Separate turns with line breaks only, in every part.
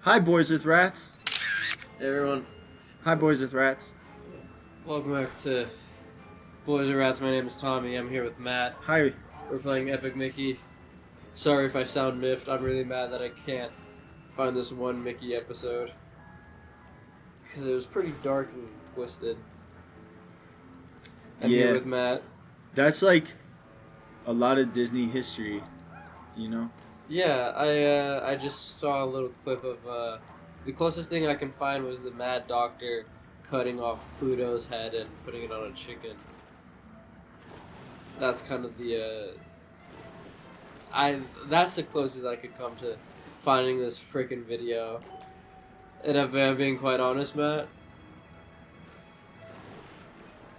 Hi, boys with rats.
Hey everyone,
Hi, boys with rats.
welcome back to Boys and Rats. My name is Tommy. I'm here with Matt.
Hi.
We're playing Epic Mickey. Sorry if I sound miffed. I'm really mad that I can't find this one Mickey episode. Because it was pretty dark and twisted. I'm here with Matt.
That's like a lot of Disney history, you know?
Yeah, I just saw a little clip of, the closest thing I can find was the Mad Doctor cutting off Pluto's head and putting it on a chicken. That's kind of the, that's the closest I could come to finding this freaking video. And if I'm being quite honest, Matt,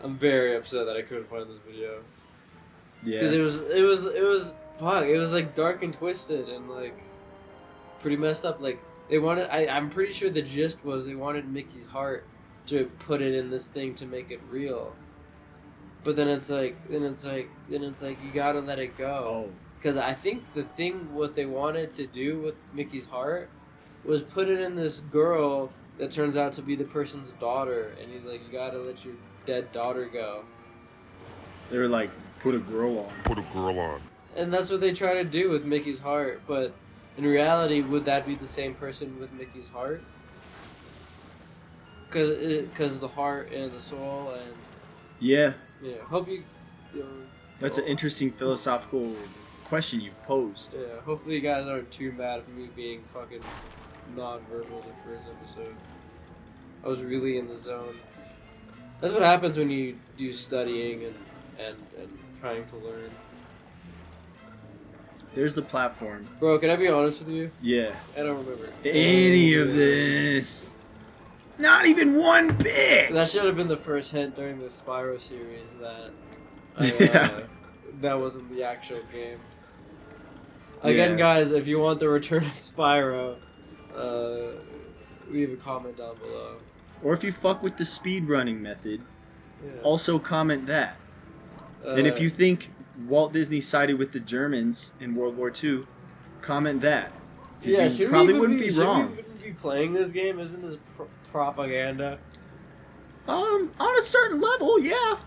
I'm very upset that I couldn't find this video.
Yeah.
Because it was like dark and twisted and like pretty messed up. Like they wanted, I'm pretty sure the gist was they wanted Mickey's heart to put it in this thing to make it real. But then it's like you gotta let it go.
Oh.
Because I think what they wanted to do with Mickey's heart was put it in this girl that turns out to be the person's daughter, and he's like, you gotta let your dead daughter go.
They were like, put a girl on.
Put a girl on.
And that's what they try to do with Mickey's heart, but in reality, would that be the same person with Mickey's heart? Because the heart and the soul and...
Yeah.
Yeah, hope you...
That's an interesting philosophical question you've posed.
Yeah, hopefully you guys aren't too mad at me being fucking non-verbal the first episode. I was really in the zone. That's what happens when you do studying and trying to learn.
There's the platform.
Bro, can I be honest with you?
Yeah.
I don't remember
Any of this. Not even one bit!
That should have been the first hint during the Spyro series that
Yeah.
that wasn't the actual game. Again,
Yeah.
guys, if you want the return of Spyro, leave a comment down below.
Or if you fuck with the speedrunning method,
Yeah.
also comment that. And if you think Walt Disney sided with the Germans in World War II, comment that. Because you probably wouldn't be wrong.
Should we even be playing this game? Isn't this propaganda?
On a certain level, yeah.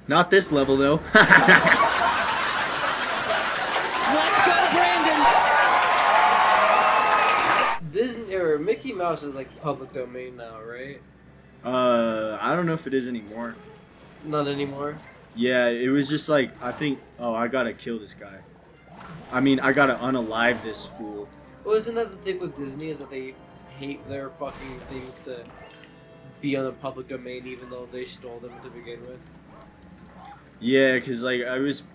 Not this level, though.
Let's go, Brandon! Disney or Mickey Mouse is like public domain now, right?
I don't know if it is anymore.
Not anymore.
Yeah, it was just like, I think, oh, I gotta kill this guy. I mean, I gotta unalive this fool.
Well, isn't that the thing with Disney, is that they hate their fucking things to be on the public domain even though they stole them to begin with?
Yeah, because, like,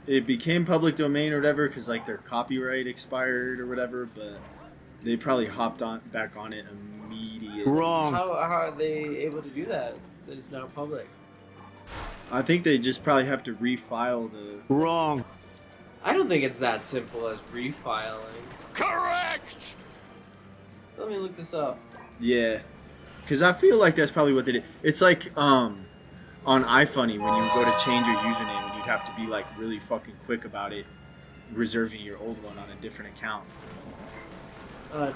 it became public domain or whatever, because, like, their copyright expired or whatever, but they probably hopped back on it immediately.
Wrong.
How are they able to do that? It's now public.
I think they just probably have to refile the...
Wrong.
I don't think it's that simple as refiling.
Correct.
Let me look this up.
Yeah. Because I feel like that's probably what they did. It's like, on iFunny, when you go to change your username, and you'd have to be, like, really fucking quick about it, reserving your old one on a different account.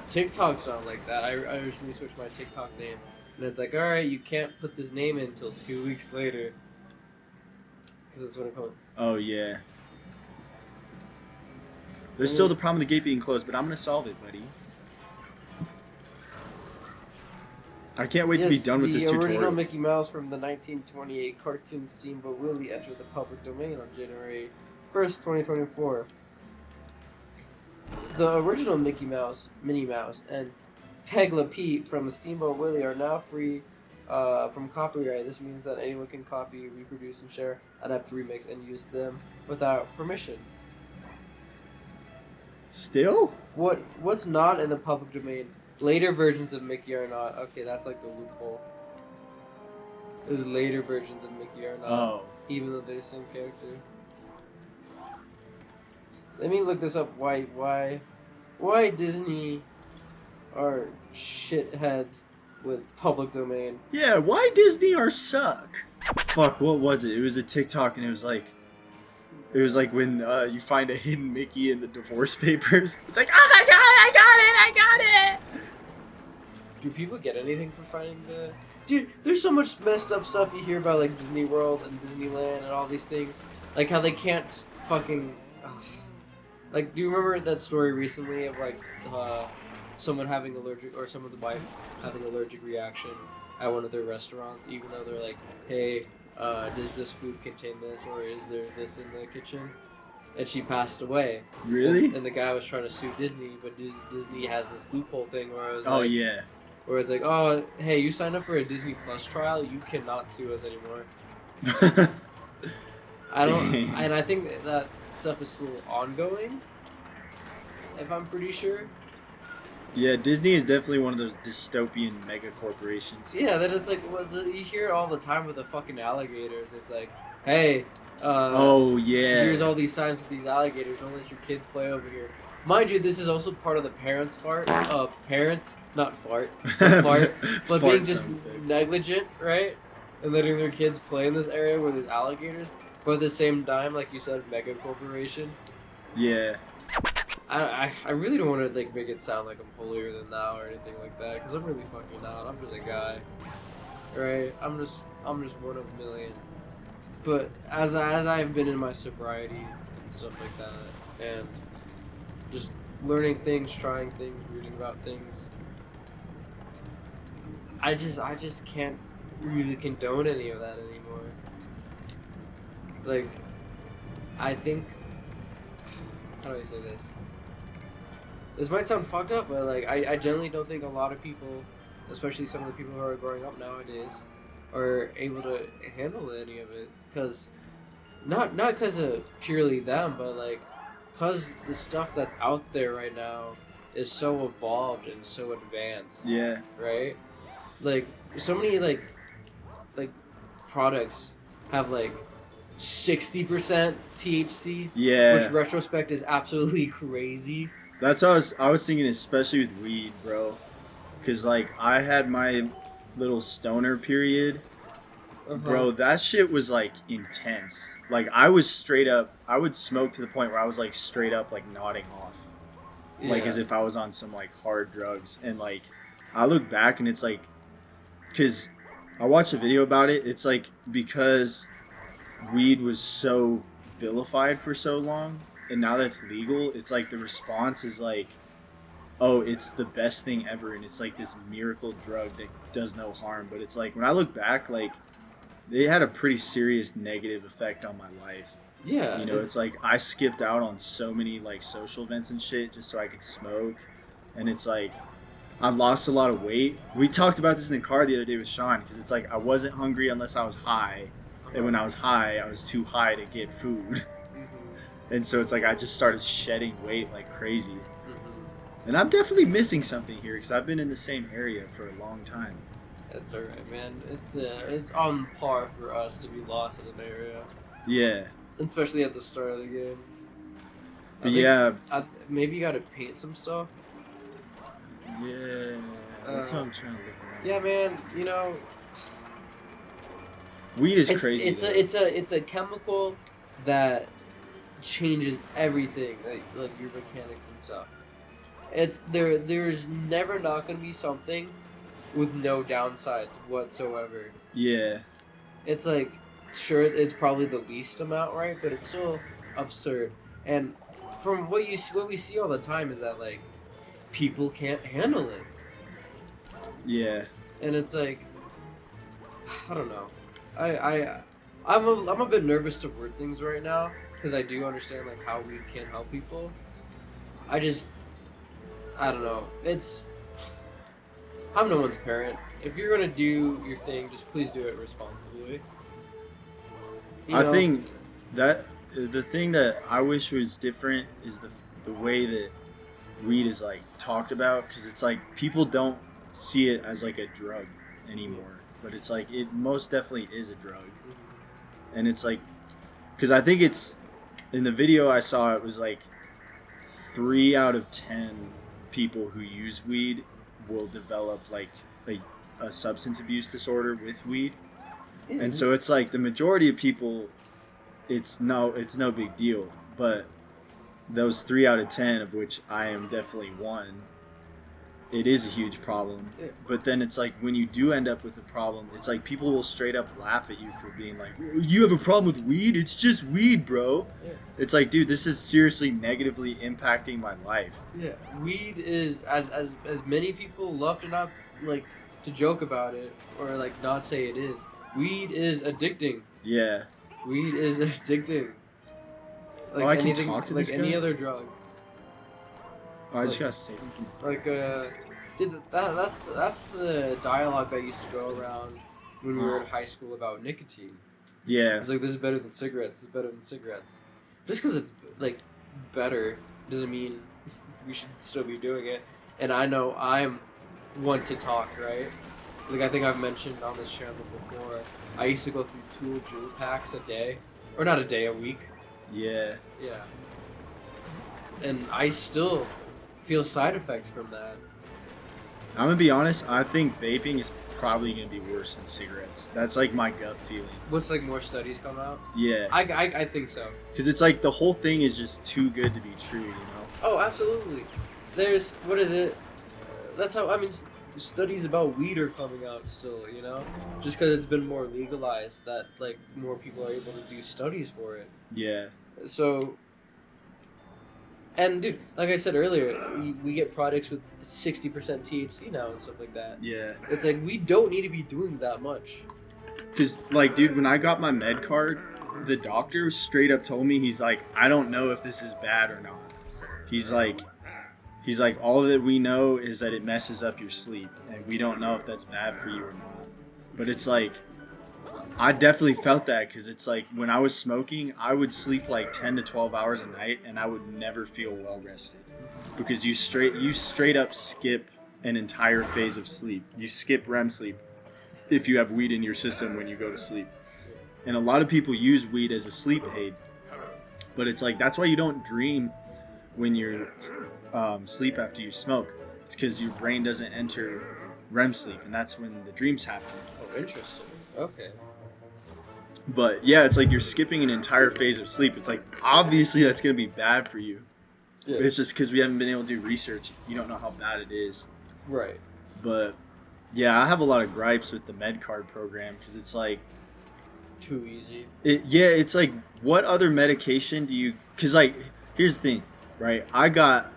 TikTok's not like that. I recently switched my TikTok name, and it's like, alright, you can't put this name in until 2 weeks later. Because that's when it comes.
Oh, yeah. There's still the problem of the gate being closed, but I'm going to solve it, buddy. I can't wait to be done with this tutorial.
The original Mickey Mouse from the 1928 cartoon Steamboat Willie entered the public domain on January 1st, 2024. The original Mickey Mouse, Minnie Mouse, and Peg Le Pete from the Steamboat Willie are now free from copyright. This means that anyone can copy, reproduce, and share, adapt, remix, and use them without permission.
Still?
What's not in the public domain? Later versions of Mickey are not. Okay, that's like the loophole. There's later versions of Mickey are not, even though they're the same character. Let me look this up. Why Disney are shitheads with public domain?
Yeah, why Disney are suck? Fuck, what was it? It was a TikTok, and it was like when you find a hidden Mickey in the divorce papers. It's like, oh my god, I got it!
do people get anything for finding the? Dude, there's so much messed up stuff you hear about like Disney World and Disneyland and all these things, like how they can't fucking. Like, do you remember that story recently of like someone having allergic or someone's wife having allergic reaction at one of their restaurants, even though they're like, hey, does this food contain this or is there this in the kitchen? And she passed away.
Really?
And the guy was trying to sue Disney, but Disney has this loophole thing where it was
Oh
like,
yeah.
where it's like, oh, hey, you signed up for a Disney Plus trial, you cannot sue us anymore. I don't,
Dang.
and I think that stuff is still ongoing. If I'm pretty sure.
Yeah, Disney is definitely one of those dystopian mega corporations.
Yeah, then it's like you hear it all the time with the fucking alligators. It's like, hey,
Oh yeah.
here's all these signs with these alligators. Don't let your kids play over here. Mind you, this is also part of the parents' fart. Parents, not fart, fart, but
Fart
being just
sound effect.
negligent, right? And letting their kids play in this area where there's alligators. But at the same time, like you said, mega corporation.
Yeah.
I really don't want to like make it sound like I'm holier than thou or anything like that, because I'm really fucking not. I'm just a guy, right? I'm just one of a million. But as I've been in my sobriety and stuff like that, and just learning things, trying things, reading about things, I just can't really condone any of that anymore. Like, I think, how do I say this? This might sound fucked up, but like I generally don't think a lot of people, especially some of the people who are growing up nowadays, are able to handle any of it. Cause not because of purely them, but like because the stuff that's out there right now is so evolved and so advanced.
Yeah.
Right? Like so many like products have like 60% THC.
Yeah.
Which retrospect is absolutely crazy.
That's what I was thinking, especially with weed, bro. Cause like I had my little stoner period, bro. That shit was like intense. Like I was straight up. I would smoke to the point where I was like straight up like nodding off, like as if I was on some like hard drugs. And like I look back and it's like, cause I watched a video about it. It's like because weed was so vilified for so long. And now that's legal, it's like the response is like, oh, it's the best thing ever, and it's like this miracle drug that does no harm. But it's like when I look back, like they had a pretty serious negative effect on my life.
Yeah.
You know, it's like I skipped out on so many like social events and shit just so I could smoke, and it's like I lost a lot of weight. We talked about this in the car the other day with Sean because it's like I wasn't hungry unless I was high, and when I was high, I was too high to get food. And so it's like I just started shedding weight like crazy. Mm-hmm. And I'm definitely missing something here because I've been in the same area for a long time.
That's alright, man. It's on par for us to be lost in an area.
Yeah.
Especially at the start of the game. Maybe you gotta paint some stuff.
Yeah. That's what I'm trying to look around.
Yeah, man. You know,
weed is crazy.
It's a chemical that changes everything, like your mechanics and stuff. There's never not gonna be something with no downsides whatsoever.
Yeah.
It's like, sure, it's probably the least amount, right? But it's still absurd. And from what we see all the time is that like people can't handle it.
Yeah.
And it's like, I don't know. I'm a bit nervous to word things right now. Because I do understand like how we can help people. I don't know. I'm no one's parent. If you're gonna do your thing, just please do it responsibly.
I think that the thing that I wish was different is the way that weed is like talked about, because it's like people don't see it as like a drug anymore, but it's like it most definitely is a drug. And it's like, because I think it's in the video I saw, it was like 3 out of 10 people who use weed will develop like a substance abuse disorder with weed. Mm-hmm. And so it's like the majority of people, it's no big deal. But those 3 out of 10, of which I am definitely one, it is a huge problem.
Yeah.
But then it's like when you do end up with a problem, it's like people will straight up laugh at you for being like, you have a problem with weed? It's just weed, bro.
Yeah.
It's like, dude, this is seriously negatively impacting my life.
Yeah, weed is as many people love to not like to joke about it or like not say it is. Weed is addicting.
Yeah.
Weed is addicting. Like
I can
anything,
talk to
like
this
any
guy?
other drug.
Oh, I just
Like-
gotta say something.
Like dude, that's the dialogue that used to go around when we were in high school about nicotine.
Yeah.
It's like, this is better than cigarettes. This is better than cigarettes. Just because it's like better doesn't mean we should still be doing it. And I know I'm one to talk, right? Like, I think I've mentioned on this channel before, I used to go through 2 jewel packs a day, or not a day, a week.
Yeah.
Yeah. And I still feel side effects from that.
I'm gonna be honest, I think vaping is probably gonna be worse than cigarettes. That's like my gut feeling.
Once like more studies come out,
Yeah.
I think so.
Because it's like the whole thing is just too good to be true, you know?
Oh, absolutely. There's what is it? That's how I mean. Studies about weed are coming out still, you know, just because it's been more legalized. That like more people are able to do studies for it.
Yeah.
So, and dude, like I said earlier, we get products with 60% THC now and stuff like that.
Yeah.
It's like we don't need to be doing that much.
Because, like, dude, when I got my med card, the doctor straight up told me, he's like, I don't know if this is bad or not. He's like, all that we know is that it messes up your sleep, and we don't know if that's bad for you or not. But it's like, I definitely felt that, because it's like, when I was smoking, I would sleep like 10 to 12 hours a night, and I would never feel well rested. Because you straight up skip an entire phase of sleep. You skip REM sleep if you have weed in your system when you go to sleep. And a lot of people use weed as a sleep aid. But it's like, that's why you don't dream when you're sleep after you smoke. It's because your brain doesn't enter REM sleep, and that's when the dreams happen.
Oh, interesting. Okay.
But yeah, it's like you're skipping an entire phase of sleep. It's like, obviously that's going to be bad for you.
Yeah.
It's just because we haven't been able to do research. You don't know how bad it is.
Right.
But yeah, I have a lot of gripes with the med card program, because it's like,
Too easy.
it's like, what other medication do you, because like, here's the thing, right? I got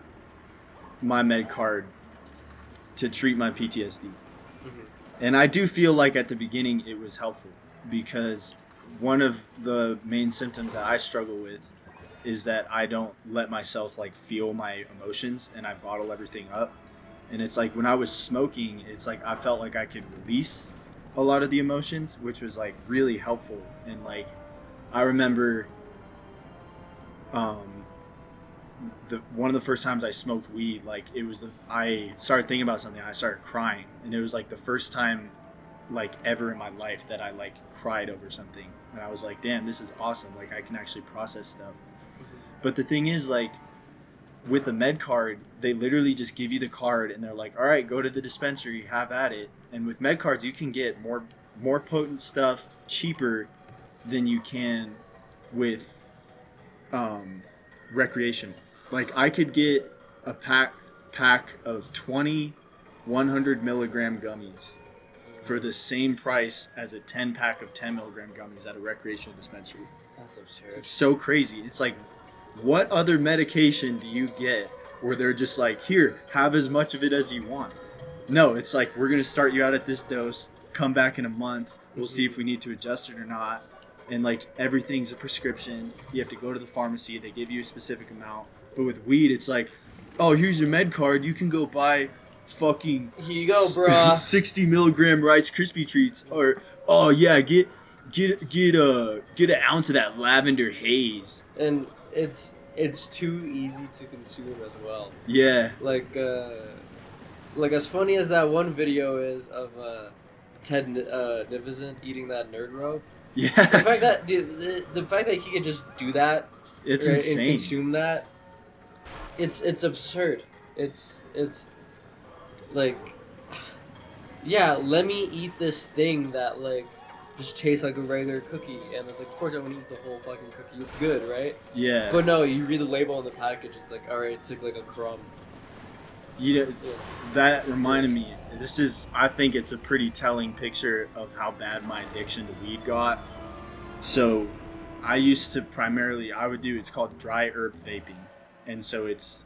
my med card to treat my PTSD.
Mm-hmm.
And I do feel like at the beginning it was helpful, because one of the main symptoms that I struggle with is that I don't let myself like feel my emotions, and I bottle everything up. And it's like when I was smoking, it's like I felt like I could release a lot of the emotions, which was like really helpful. And like I remember one of the first times I smoked weed, like it was, I started thinking about something, I started crying, and it was like the first time like ever in my life that I like cried over something, and I was like, damn, this is awesome, like I can actually process stuff. But the thing is, like, with a med card, they literally just give you the card and they're like, all right, go to the dispensary, have at it. And with med cards, you can get more potent stuff cheaper than you can with recreational. Like, I could get a pack of 20 100 milligram gummies for the same price as a 10 pack of 10 milligram gummies at a recreational dispensary.
That's absurd.
It's so crazy. It's like, what other medication do you get where they're just like, here, have as much of it as you want? No, it's like, we're going to start you out at this dose, come back in a month, we'll see if we need to adjust it or not. And like, everything's a prescription. You have to go to the pharmacy, they give you a specific amount. But with weed, it's like, oh, here's your med card, you can go buy fucking
Here you go, bruh.
60 milligram Rice Krispie treats, or oh yeah, get an ounce of that lavender haze.
And it's too easy to consume as well.
Yeah.
Like as funny as that one video is of Ted Nivison eating that nerd rope.
Yeah.
The fact that the fact that he could just do that,
It's
right,
insane.
and consume that, it's absurd. It's like, yeah, let me eat this thing that like just tastes like a regular cookie, and it's like, of course I want to eat the whole fucking cookie. It's good, right?
Yeah.
But no, you read the label on the package. It's like, all right, it took like a crumb.
You know, that reminded me. I think it's a pretty telling picture of how bad my addiction to weed got. So, I used to it's called dry herb vaping, and so it's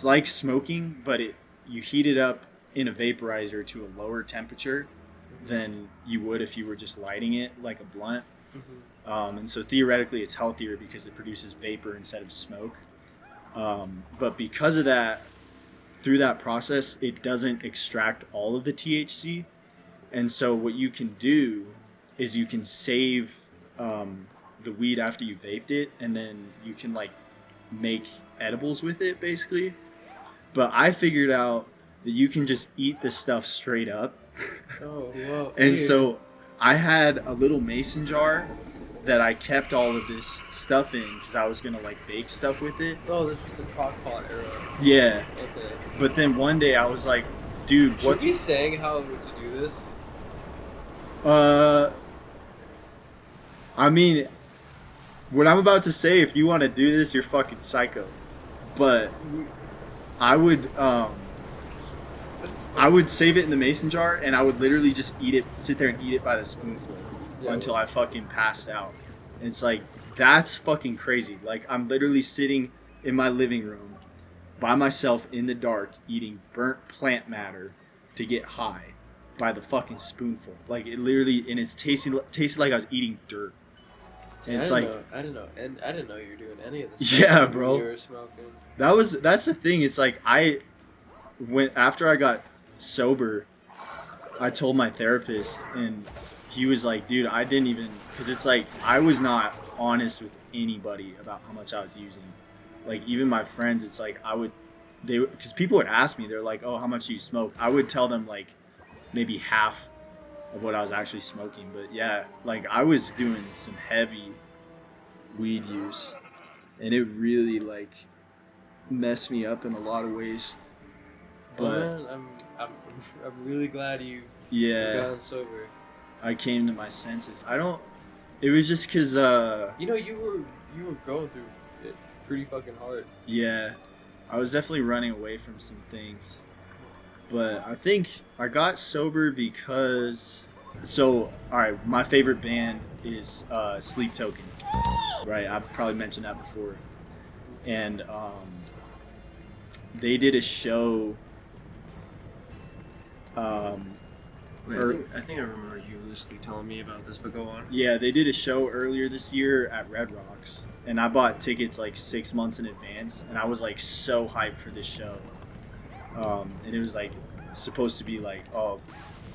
like smoking, but you heat it up in a vaporizer to a lower temperature than you would if you were just lighting it like a blunt. And so theoretically, it's healthier because it produces vapor instead of smoke. But because of that, through that process, it doesn't extract all of the THC. And so what you can do is you can save the weed after you vaped it, and then you can like make edibles with it basically. But I figured out that you can just eat this stuff straight up.
Oh, wow.
And so I had a little mason jar that I kept all of this stuff in because I was gonna like bake stuff with it.
Oh, this was the crock pot era.
Yeah.
Okay.
But then one day I was like, dude,
Should we be saying how to do this?
I mean, what I'm about to say, if you want to do this, you're fucking psycho. But I would save it in the mason jar, and I would literally just sit there and eat it by the spoonful until I fucking passed out. And it's like, that's fucking crazy. Like, I'm literally sitting in my living room by myself in the dark eating burnt plant matter to get high by the fucking spoonful. Like, it literally, and it's tasted like I was eating dirt. And it's like,
I didn't know, and I didn't know you were doing any of this.
Yeah, bro.
You were smoking.
That's the thing. It's like after I got sober, I told my therapist, and he was like, dude, I didn't even, because it's like I was not honest with anybody about how much I was using. Like, even my friends, it's like because people would ask me, they're like, oh, how much do you smoke? I would tell them like maybe half of what I was actually smoking. But yeah, like I was doing some heavy weed use, and it really like messed me up in a lot of ways. But
I'm really glad you got sober.
I came to my senses. It was just because
you were going through it pretty fucking hard.
Yeah, I was definitely running away from some things. But I think I got sober because alright, my favorite band is Sleep Token. Right, I've probably mentioned that before. And they did a show
I think I remember you loosely telling me about this, but go on.
Yeah, they did a show earlier this year at Red Rocks, and I bought tickets like 6 months in advance, and I was like so hyped for this show. And it was like supposed to be like, oh, all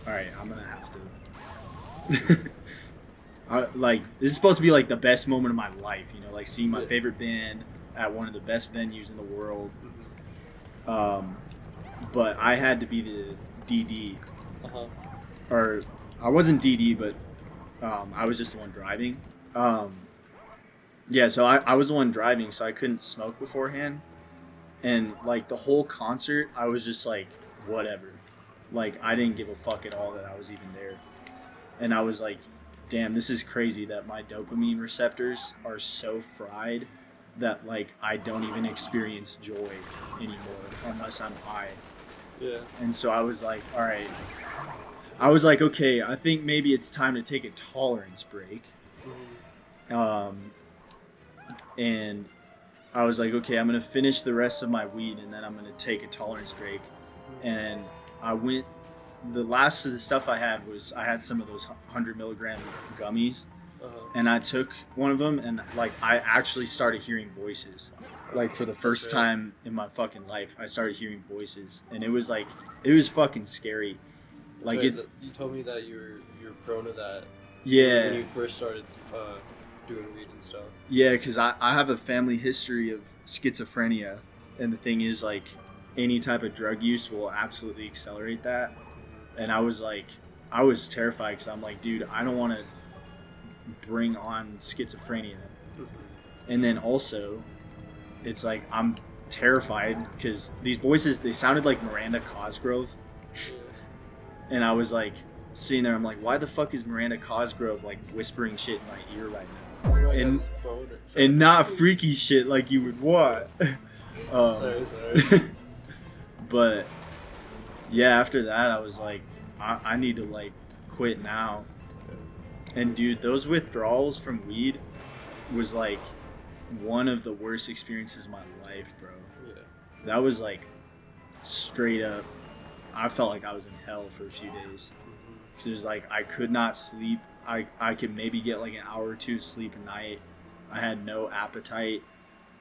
right, I'm gonna have to. Like, this is supposed to be like the best moment of my life, you know, like seeing my favorite band at one of the best venues in the world. But I had to be the DD. Or I wasn't DD, but I was just the one driving. Yeah, so I was the one driving, so I couldn't smoke beforehand. And like the whole concert, I was just like, whatever. Like, I didn't give a fuck at all that I was even there. And I was like, damn, this is crazy that my dopamine receptors are so fried that like I don't even experience joy anymore unless I'm high.
Yeah. And
so I was like, all right. I was like, okay, I think maybe it's time to take a tolerance break. And I was like, okay, I'm going to finish the rest of my weed and then I'm going to take a tolerance break. And the last of the stuff I had some of those 100 milligram gummies. And I took one of them and like I actually started hearing voices. Like for the first time in my fucking life, I started hearing voices. And it was fucking scary. Like
you told me that you were prone to that.
Yeah.
When you first started doing weed and stuff.
Yeah, because I have a family history of schizophrenia, and the thing is, like, any type of drug use will absolutely accelerate that. And I was terrified because I'm like, dude, I don't want to bring on schizophrenia. And then also, it's like I'm terrified because these voices, they sounded like Miranda Cosgrove. And I was like sitting there, I'm like, why the fuck is Miranda Cosgrove like whispering shit in my ear right now? And not freaky shit like you would want.
Sorry.
But yeah, after that, I was like, I need to like quit now. And dude, those withdrawals from weed was like one of the worst experiences of my life, bro.
Yeah.
That was like straight up. I felt like I was in hell for a few days. Because it was like I could not sleep. I could maybe get like an hour or two of sleep a night. I had no appetite.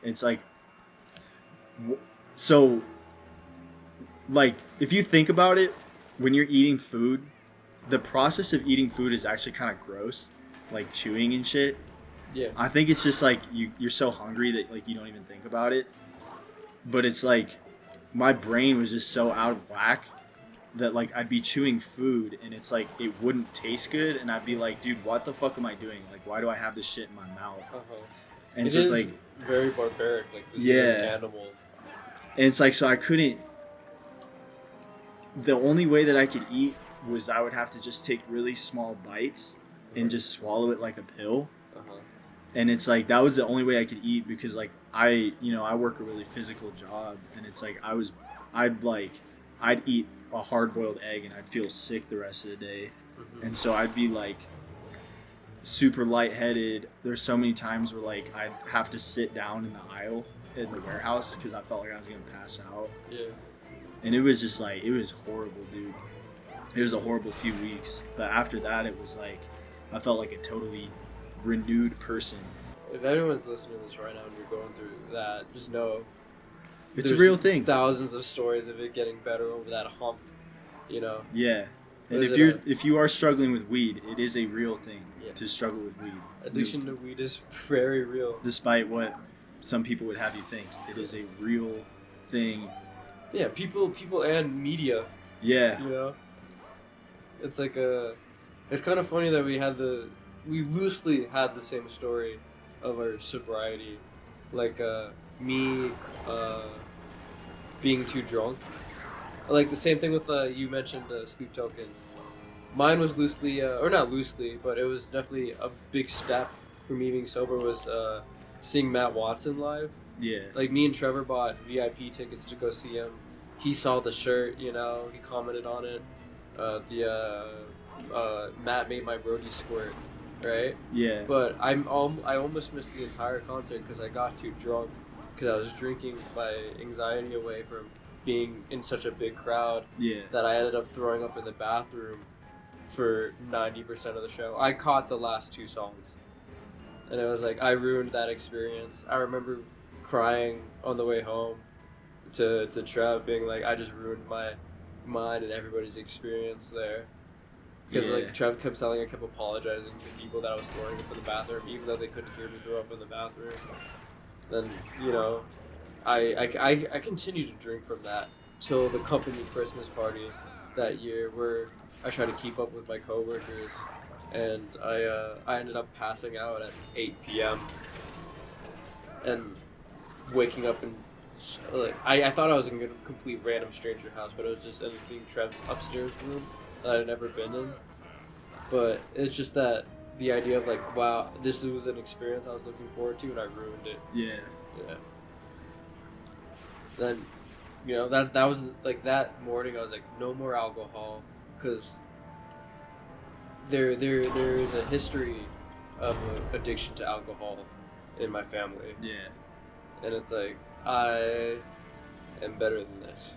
It's like, so, like, if you think about it, when you're eating food, the process of eating food is actually kind of gross, like chewing and shit.
Yeah.
I think it's just like you're so hungry that like you don't even think about it. But it's like my brain was just so out of whack that like I'd be chewing food and it's like it wouldn't taste good and I'd be like, dude, what the fuck am I doing? Like, why do I have this shit in my mouth?
Uh-huh.
And so it's like
very barbaric. Like this is
Yeah.
an animal.
And it's like, so I couldn't. The only way that I could eat was I would have to just take really small bites and just swallow it like a pill.
Uh-huh.
And it's like that was the only way I could eat because like I work a really physical job and it's like I'd eat a hard-boiled egg and I'd feel sick the rest of the day.
Mm-hmm.
And so I'd be like super lightheaded. There's so many times where like I'd have to sit down in the aisle in the warehouse because I felt like I was gonna pass out.
Yeah.
And it was just like, it was horrible, dude. It was a horrible few weeks. But after that, it was like, I felt like a totally renewed person.
If anyone's listening to this right now and you're going through that, just know
It's a
there's
real thing.
Thousands of stories of it getting better over that hump, you know.
Yeah. And
What is
if you are struggling with weed, it is a real thing
Yeah.
to struggle with weed.
Addiction to weed is very real.
Despite what some people would have you think, it is a real thing.
Yeah, people and media,
Yeah.
you know. It's like it's kind of funny that we loosely had the same story of our sobriety, like me being too drunk. Like the same thing with you mentioned Sleep Token. Mine was loosely, or not loosely, but it was definitely a big step for me being sober was seeing Matt Watson live.
Yeah.
Like me and Trevor bought VIP tickets to go see him. He saw the shirt, you know, he commented on it. Matt made my roadie squirt, right?
Yeah.
But I almost missed the entire concert because I got too drunk because I was drinking my anxiety away from being in such a big crowd
Yeah.
that I ended up throwing up in the bathroom for 90% of the show. I caught the last two songs. And it was like, I ruined that experience. I remember crying on the way home to Trev, being like, I just ruined mine and everybody's experience there. Because like Trev kept telling, I kept apologizing to people that I was throwing up in the bathroom, even though they couldn't hear me throw up in the bathroom. Then, you know, I continued to drink from that till the company Christmas party that year, where I tried to keep up with my coworkers, and I ended up passing out at 8 p.m. and waking up and like I thought I was in a complete random stranger house, but it was just ended up being Trev's upstairs room that I'd never been in. But it's just that the idea of like, wow, this was an experience I was looking forward to, and I ruined it.
Yeah.
Yeah. Then, you know, that was like that morning. I was like, no more alcohol, because there is a history of addiction to alcohol in my family.
Yeah.
And it's like, I am better than this.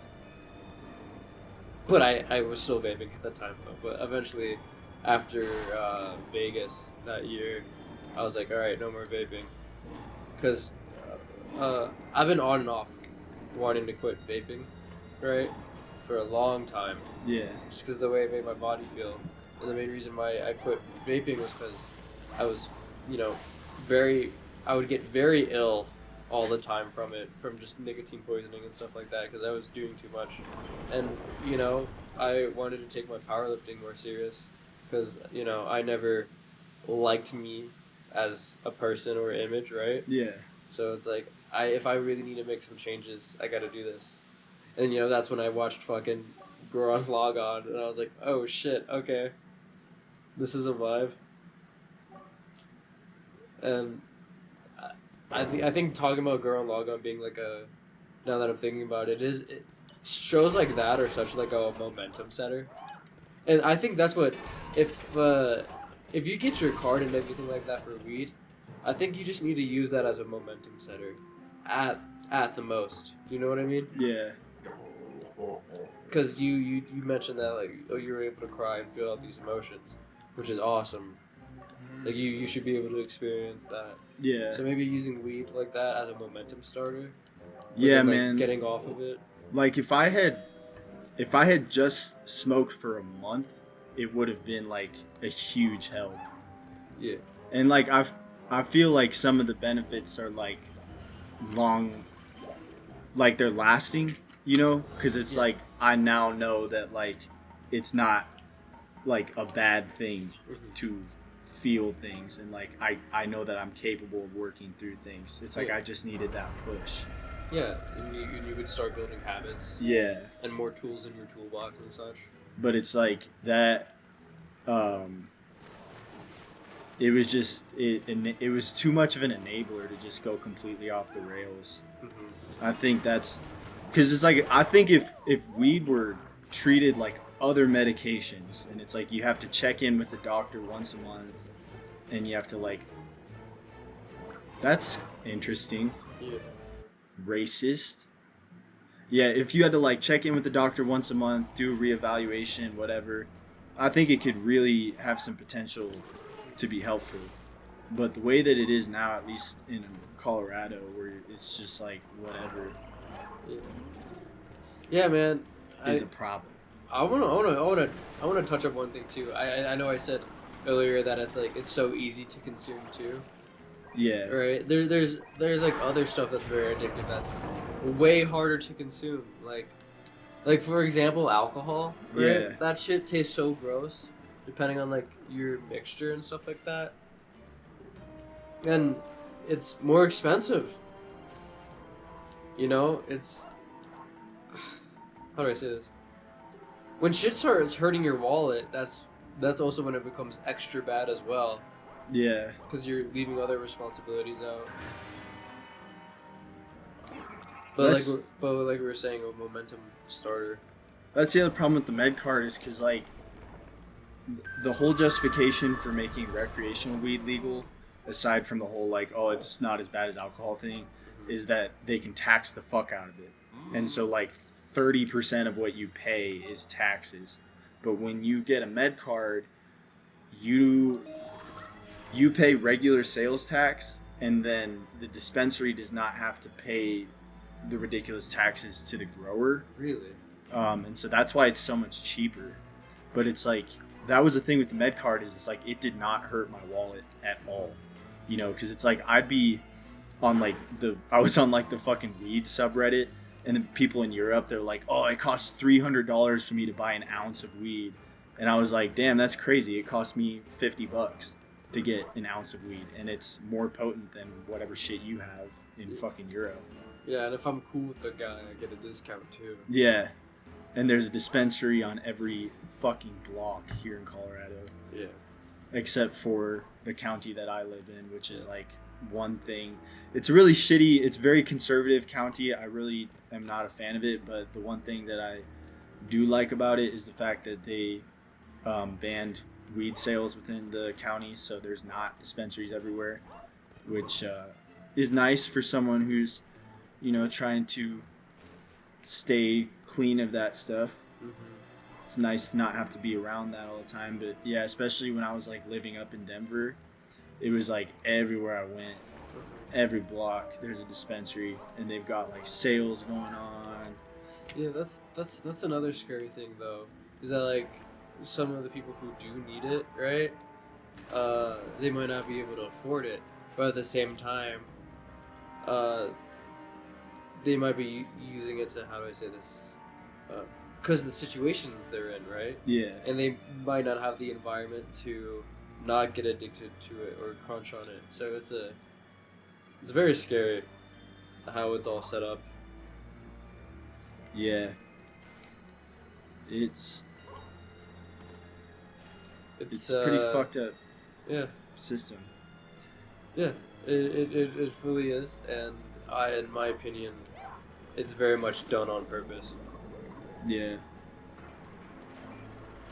But I was still vaping at that time though. But eventually, after Vegas that year, I was like, all right, no more vaping, because I've been on and off wanting to quit vaping, right, for a long time.
Yeah.
Just because the way it made my body feel. And the main reason why I quit vaping was because I was, you know, I would get very ill all the time from it, from just nicotine poisoning and stuff like that, because I was doing too much. And, you know, I wanted to take my powerlifting more serious, because, you know, I never liked me as a person or image, right?
Yeah.
So it's like, if I really need to make some changes, I gotta do this. And, you know, that's when I watched fucking Goron Log On, and I was like, oh shit, okay. This is a vibe. And I think talking about Goron Log On being like Now that I'm thinking about it, shows like that are such like a momentum setter, and I think that's what if you get your card and everything like that for weed, I think you just need to use that as a momentum setter, at the most. Do you know what I mean?
Yeah.
Because you mentioned that like you were able to cry and feel out these emotions, which is awesome. Like you should be able to experience that.
Yeah.
So maybe using weed like that as a momentum starter.
Yeah,
then, like,
man.
Getting off of it.
Like if I had just smoked for a month, it would have been like a huge help.
Yeah.
And like I feel like some of the benefits are like long, like they're lasting, you know, because it's like I now know that like it's not like a bad thing to feel things, and like I know that I'm capable of working through things. It's like I just needed that push.
Yeah, and you would start building habits.
Yeah.
And more tools in your toolbox and such.
But it's like that. It was just it was too much of an enabler to just go completely off the rails.
Mm-hmm.
I think that's because it's like I think if weed were treated like other medications, and it's like you have to check in with the doctor once a month, and you have to like. That's interesting.
Yeah.
Racist. Yeah, if you had to like check in with the doctor once a month, do a reevaluation, whatever, I think it could really have some potential to be helpful. But the way that it is now, at least in Colorado, where it's just like whatever,
yeah, man,
is a problem.
I wanna touch up one thing too. I know I said earlier that it's so easy to consume too.
Yeah.
Right. There's like other stuff that's very addictive that's way harder to consume. Like for example, alcohol. Right?
Yeah.
That shit tastes so gross, depending on like your mixture and stuff like that. And it's more expensive. You know, it's how do I say this? When shit starts hurting your wallet, that's also when it becomes extra bad as well.
Yeah.
Because you're leaving other responsibilities out. But like we were saying, a momentum starter.
That's the other problem with the med card is because like the whole justification for making recreational weed legal, aside from the whole like it's not as bad as alcohol thing, is that they can tax the fuck out of it, and so like 30% of what you pay is taxes. But when you get a med card, you pay regular sales tax, and then the dispensary does not have to pay the ridiculous taxes to the grower.
Really?
And so that's why it's so much cheaper. But it's like, that was the thing with the med card, is it's like, it did not hurt my wallet at all. You know, because it's like, I'd be on like I was on like the fucking weed subreddit, and the people in Europe, they're like, oh, it costs $300 for me to buy an ounce of weed. And I was like, damn, that's crazy. It cost me $50 to get an ounce of weed, and it's more potent than whatever shit you have in fucking Europe.
Yeah, and if I'm cool with the guy, I get a discount too.
Yeah, and there's a dispensary on every fucking block here in Colorado.
Yeah.
Except for the county that I live in, which is like one thing. It's really shitty. It's very conservative county. I really am not a fan of it, but the one thing that I do like about it is the fact that they banned weed sales within the county, so there's not dispensaries everywhere, which is nice for someone who's, you know, trying to stay clean of that stuff.
Mm-hmm.
It's nice to not have to be around that all the time. But yeah, especially when I was like living up in Denver, it was like everywhere I went, every block there's a dispensary, and they've got like sales going on.
Yeah, that's another scary thing though, is that like some of the people who do need it, right? They might not be able to afford it, but at the same time, they might be using it to, how do I say this? Because of the situations they're in, right?
Yeah.
And they might not have the environment to not get addicted to it or crunch on it. So it's very scary how it's all set up.
Yeah. It's pretty fucked up.
Yeah.
System.
Yeah. It fully is, and in my opinion, it's very much done on purpose.
Yeah.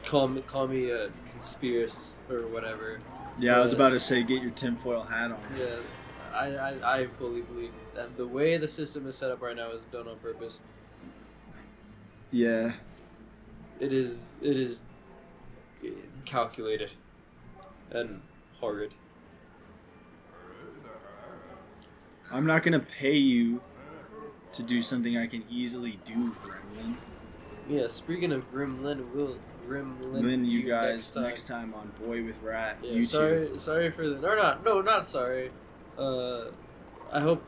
Call me a conspiracy or whatever.
Yeah, I was
But-
about to say, get your tinfoil hat on.
Yeah, I fully believe that the way the system is set up right now is done on purpose.
Yeah.
It is calculated and horrid.
I'm not gonna pay you to do something I can easily do, Gremlin.
Yeah, speaking of Gremlin, we'll Gremlin
Then you guys next
time.
time on Boy with Rat.
Yeah,
you two.
sorry for the not sorry. I hope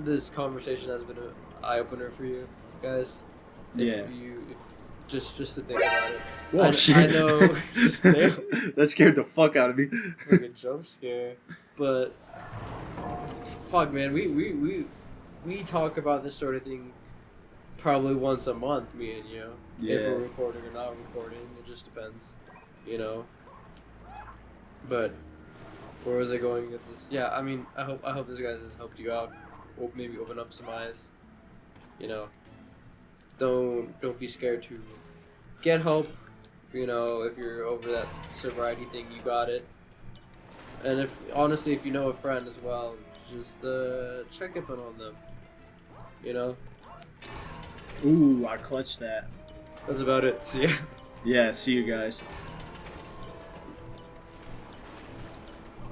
this conversation has been an eye opener for you guys. If just to think about it.
Whoa, shit.
I know.
That scared the fuck out of me.
Like a jump scare, but fuck, man, we talk about this sort of thing probably once a month, me and you.
Yeah.
If we're recording or not recording, it just depends, you know. But where was I going with this? Yeah, I mean, I hope this guys has helped you out, or maybe open up some eyes. You know, don't be scared to get help. You know, if you're over that sobriety thing, you got it. And if you know a friend as well, just check up on them. You know,
Ooh, I clutched that.
that's about it. So yeah.
Yeah, see you guys.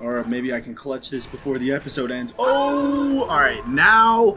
Or maybe I can clutch this before the episode ends. Oh, all right, now.